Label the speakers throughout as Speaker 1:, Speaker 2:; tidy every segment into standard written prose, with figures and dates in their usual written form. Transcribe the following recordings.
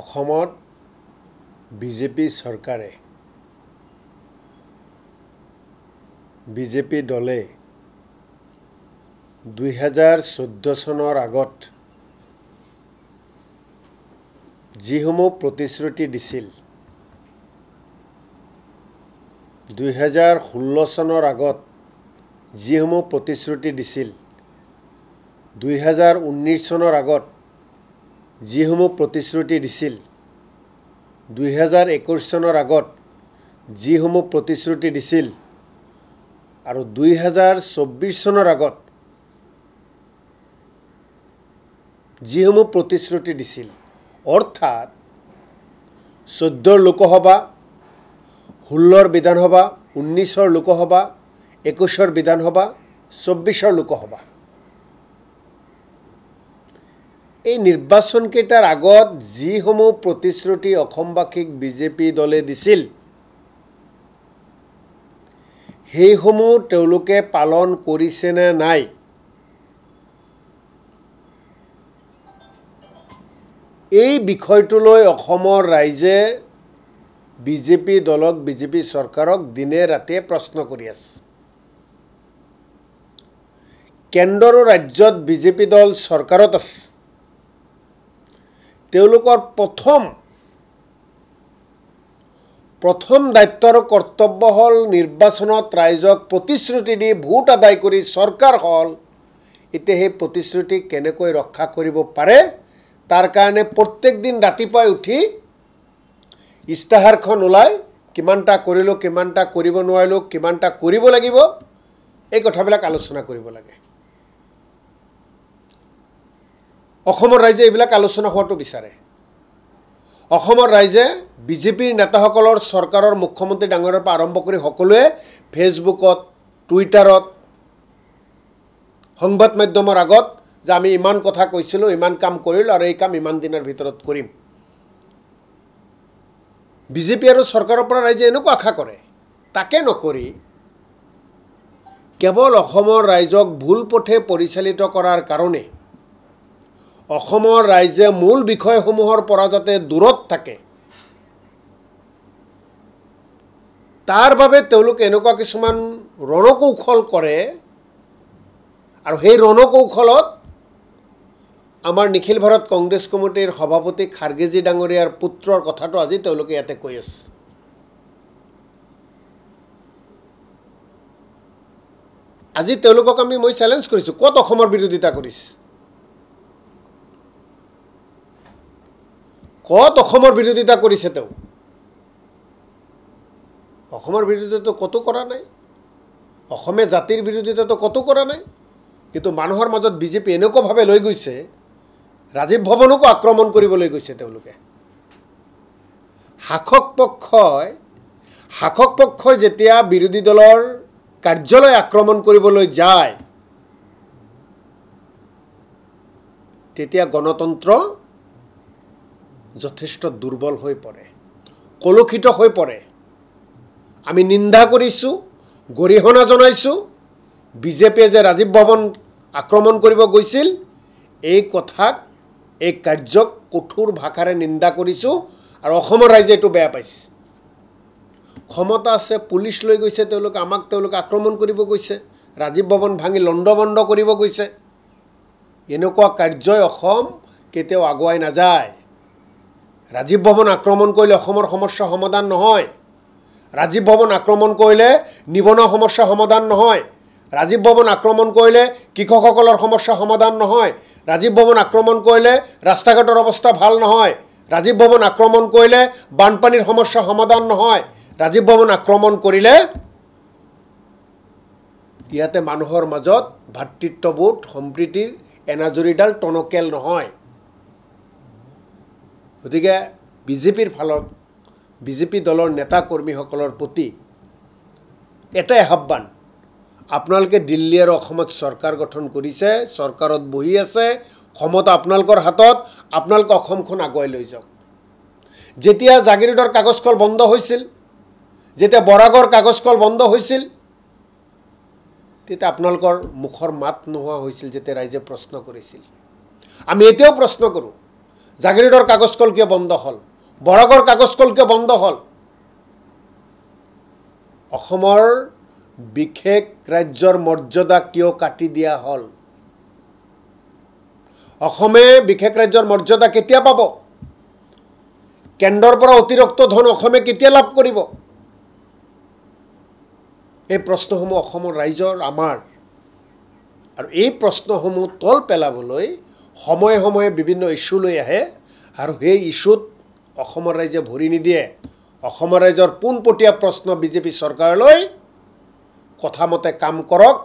Speaker 1: অসমত বিজেপি চৰকাৰে বিজেপি দলে 2014 চনৰ আগত যিসমূহ প্ৰতিশ্ৰুতি দিছিল 2016 চনৰ আগত যিসমূহ প্ৰতিশ্ৰুতি দিছিল 2019 চনৰ আগত যিসমূহ প্ৰতিশ্ৰুতি দিছিল 2021 চনৰ আগত যিসমূহ প্ৰতিশ্ৰুতি দিছিল আৰু 2024 চনৰ আগত যিসমূহ প্ৰতিশ্ৰুতি দিছিল অৰ্থাৎ 14 লোকসভা 16 বিধানসভা 19 লোকসভা 21 বিধানসভা 24 লোকসভা এই নিৰ্বাচন কেইটাৰ আগত যিসমূহ প্ৰতিশ্ৰুতি অসমবাসীক বিজেপি দলে দিছিল সেইসমূহ তেওঁলোকে পালন কৰিছে নে নাই এই বিষয়টোলৈ অসমৰ ৰাইজে বিজেপি দলক বিজেপি চৰকাৰক দিনে ৰাতিয়ে প্ৰশ্ন কৰি আছে কেন্দ্ৰ আৰু ৰাজ্যত বিজেপি দল চৰকাৰত আছে তেওঁলোকৰ প্ৰথম দায়িত্ব আৰু কৰ্তব্য হ'ল নিৰ্বাচনত ৰাইজক প্ৰতিশ্ৰুতি দি ভোট আদায় কৰি চৰকাৰ হ'ল এতিয়া সেই প্ৰতিশ্ৰুতি কেনেকৈ ৰক্ষা কৰিব পাৰে তাৰ কাৰণে প্ৰত্যেক দিন ৰাতিপুৱাই উঠি ইস্তাহাৰখন ওলাই কিমানটা কৰিলো কিমানটা কৰিব নোৱাৰিলো কিমানটা কৰিব লাগিব এই কথাবিলাক আলোচনা কৰিব লাগে অসমৰ ৰাইজে এইবিলাক আলোচনা হোৱাটো বিচাৰে অসমৰ ৰাইজে বিজেপিৰ নেতাসকলৰ চৰকাৰৰ মুখ্যমন্ত্ৰী ডাঙৰৰ পৰা আৰম্ভ কৰি সকলোৱে ফেচবুকত টুইটাৰত সংবাদ মাধ্যমৰ আগত যে আমি ইমান কথা কৈছিলোঁ ইমান কাম কৰিলোঁ আৰু এই কাম ইমান দিনৰ ভিতৰত কৰিম বিজেপি আৰু চৰকাৰৰ পৰা ৰাইজে এনেকুৱা আশা কৰে তাকে নকৰি কেৱল অসমৰ ৰাইজক ভুল পথে পৰিচালিত কৰাৰ কাৰণে অসমৰ ৰাইজে মূল বিষয়সমূহৰ পৰা যাতে দূৰত থাকে তাৰ বাবে তেওঁলোকে এনেকুৱা কিছুমান ৰণকৌশল কৰে আৰু সেই ৰণকৌশলত আমাৰ নিখিল ভাৰত কংগ্ৰেছ কমিটিৰ সভাপতি খাৰ্গেজী ডাঙৰীয়াৰ পুত্ৰৰ কথাটো আজি তেওঁলোকে ইয়াতে কৈ আছে আজি তেওঁলোকক মই চেলেঞ্জ কৰিছোঁ ক'ত অসমৰ বিৰোধিতা কৰিছে ক'ত অসমৰ বিৰোধিতা কৰিছে তেওঁ অসমৰ বিৰোধিতাটো কতো কৰা নাই অসমীয়া জাতিৰ বিৰোধিতাটো কতো কৰা নাই কিন্তু মানুহৰ মাজত বিজেপি এনেকুৱাভাৱে লৈ গৈছে ৰাজীৱ ভৱনকো আক্ৰমণ কৰিবলৈ গৈছে তেওঁলোকে শাসক পক্ষই যেতিয়া বিৰোধী দলৰ কাৰ্যালয় আক্ৰমণ কৰিবলৈ যায় তেতিয়া গণতন্ত্ৰ যথেষ্ট দুৰ্বল হৈ পৰে কলুষিত হৈ পৰে আমি নিন্দা কৰিছোঁ গৰিহণা জনাইছোঁ বিজেপিয়ে যে ৰাজীৱ ভৱন আক্ৰমণ কৰিব গৈছিল এই কথাক এই কাৰ্যক কঠোৰ ভাষাৰে নিন্দা কৰিছোঁ আৰু অসমৰ ৰাইজে এইটো বেয়া পাইছে ক্ষমতা আছে পুলিচ লৈ গৈছে তেওঁলোকে আক্ৰমণ কৰিব গৈছে ৰাজীৱ ভৱন ভাঙি লণ্ডভণ্ড কৰিব গৈছে এনেকুৱা কাৰ্যই অসম কেতিয়াও আগুৱাই নাযায় ৰাজীৱ ভৱন আক্ৰমণ কৰিলে অসমৰ সমস্যা সমাধান নহয় ৰাজীৱ ভৱন আক্ৰমণ কৰিলে নিবনুৱা সমস্যা সমাধান নহয় ৰাজীৱ ভৱন আক্ৰমণ কৰিলে কৃষকসকলৰ সমস্যা সমাধান নহয় ৰাজীৱ ভৱন আক্ৰমণ কৰিলে ৰাস্তা ঘাটৰ অৱস্থা ভাল নহয় ৰাজীৱ ভৱন আক্ৰমণ কৰিলে বানপানীৰ সমস্যা সমাধান নহয় ৰাজীৱ ভৱন আক্ৰমণ কৰিলে ইয়াতে মানুহৰ মাজত ভাতৃত্ববোধ সম্প্ৰীতিৰ এনাজৰীডাল টনকিয়াল নহয় গতিকে বিজেপিৰ ফালত বিজেপি দলৰ নেতা কৰ্মীসকলৰ প্ৰতি এটাই আহ্বান আপোনালোকে দিল্লী আৰু অসমত চৰকাৰ গঠন কৰিছে চৰকাৰত বহি আছে ক্ষমতা আপোনালোকৰ হাতত আপোনালোকে অসমখন আগুৱাই লৈ যাওক যেতিয়া জাগিৰোডৰ কাগজ কল বন্ধ হৈছিল যেতিয়া বৰাগৰ কাগজ কল বন্ধ হৈছিল তেতিয়া আপোনালোকৰ মুখৰ মাত নোহোৱা হৈছিল যেতিয়া ৰাইজে প্ৰশ্ন কৰিছিল আমি এতিয়াও প্ৰশ্ন কৰোঁ জাগিৰোডৰ কাগজ কল কিয় বন্ধ হ'ল বৰাকৰ কাগজ কল কিয় বন্ধ হ'ল অসমৰ বিশেষ ৰাজ্যৰ মৰ্যাদা কিয় কাটি দিয়া হ'ল অসমে বিশেষ ৰাজ্যৰ মৰ্যাদা কেতিয়া পাব কেন্দ্ৰৰ পৰা অতিৰিক্ত ধন অসমে কেতিয়া লাভ কৰিব এই প্ৰশ্নসমূহ অসমৰ ৰাইজৰ আমাৰ আৰু এই প্ৰশ্নসমূহ তল পেলাবলৈ সময়ে সময়ে বিভিন্ন ইস্যু লৈ আহে আৰু সেই ইস্যুত অসমৰ ৰাইজে ভৰি নিদিয়ে অসমৰ ৰাইজৰ পোনপটীয়া প্ৰশ্ন বিজেপি চৰকাৰলৈ কথামতে কাম কৰক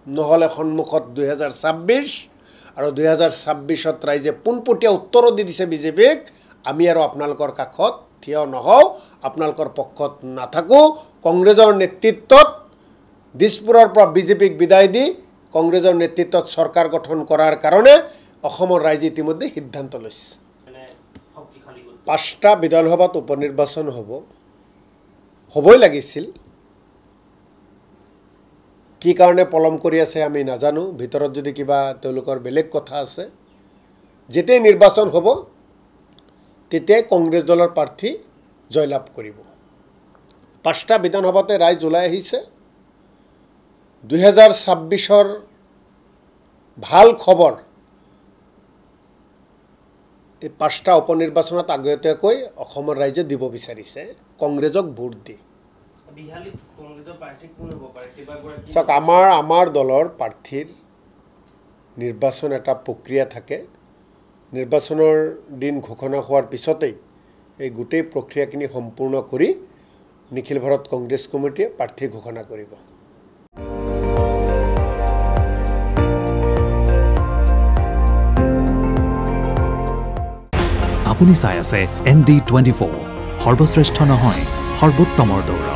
Speaker 1: নহ'লে সন্মুখত 2026 আৰু 2026ত ৰাইজে পোনপটীয়া উত্তৰো দি দিছে বিজেপিক আমি আৰু আপোনালোকৰ কাষত থিয় নহওঁ আপোনালোকৰ পক্ষত নাথাকোঁ কংগ্ৰেছৰ নেতৃত্বত দিছপুৰৰ পৰা বিজেপিক বিদায় দি কংগ্ৰেছৰ নেতৃত্বত চৰকাৰ গঠন কৰাৰ কাৰণে অসমৰ ৰাইজে ইতিমধ্যে সিদ্ধান্ত লৈছে 5টা বিধানসভাত উপনিৰ্বাচন হ'বই লাগিছিল কি কাৰণে পলম কৰি আছে আমি নাজানো ভিতৰত যদি কিবা তেওঁলোকৰ বেলেগ কথা আছে যেতিয়াই নিৰ্বাচন হ'ব তেতিয়াই কংগ্ৰেছ দলৰ প্ৰাৰ্থী জয়লাভ কৰিব 5টা বিধানসভাতে ৰাইজ ওলাই আহিছে 2026ৰ ভাল খবৰ এই 5টা উপনিৰ্বাচনত আগতীয়াকৈ অসমৰ ৰাইজে দিব বিচাৰিছে কংগ্ৰেছক ভোট দি চাওক আমাৰ দলৰ প্ৰাৰ্থীৰ নিৰ্বাচন এটা প্ৰক্ৰিয়া থাকে নিৰ্বাচনৰ দিন ঘোষণা হোৱাৰ পিছতেই এই গোটেই প্ৰক্ৰিয়াখিনি সম্পূৰ্ণ কৰি নিখিল ভাৰত কংগ্ৰেছ কমিটিয়ে প্ৰাৰ্থী ঘোষণা কৰিব
Speaker 2: আপুনি চাই আছে ND24 সৰ্বশ্ৰেষ্ঠ নহয় সৰ্বোত্তমৰ দৌৰা